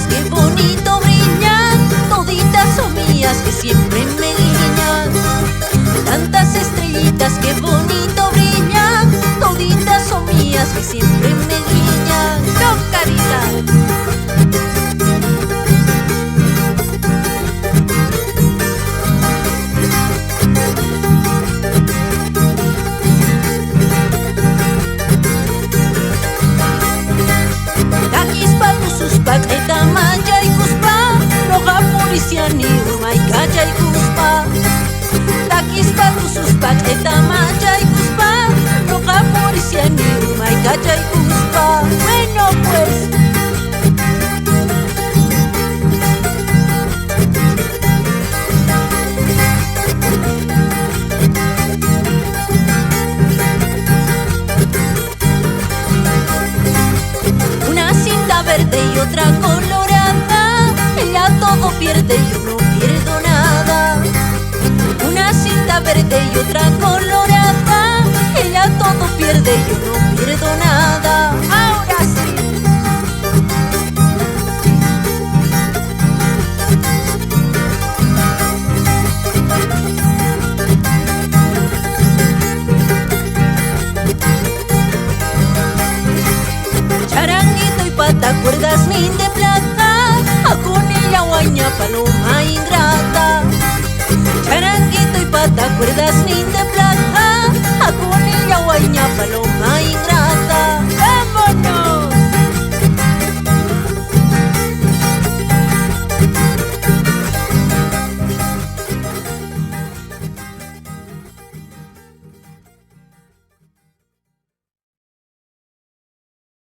qué bonito brillan, toditas son mías que siempre me guiñan. Tantas estrellitas, qué bonito brillan, toditas son mías que siempre me guiñan. ¡No, Caridad! Eta maya y cuspa, roga policiani, urma y calla y cuspa. Taquispa tususpa, eta maya y cuspa, roga policiani, urma y calla y cuspa. Bueno pues. Verde y otra colorada, ella todo pierde y yo no pierdo nada. Una cinta verde y otra colorada, ella todo pierde y yo no pierdo nada. Ahora sí. ¿Te acuerdas min de plata? A con ella guaña paloma ingrata. Charanguito y pata, ¿acuerdas min de plata? A con ella guaña paloma ingrata.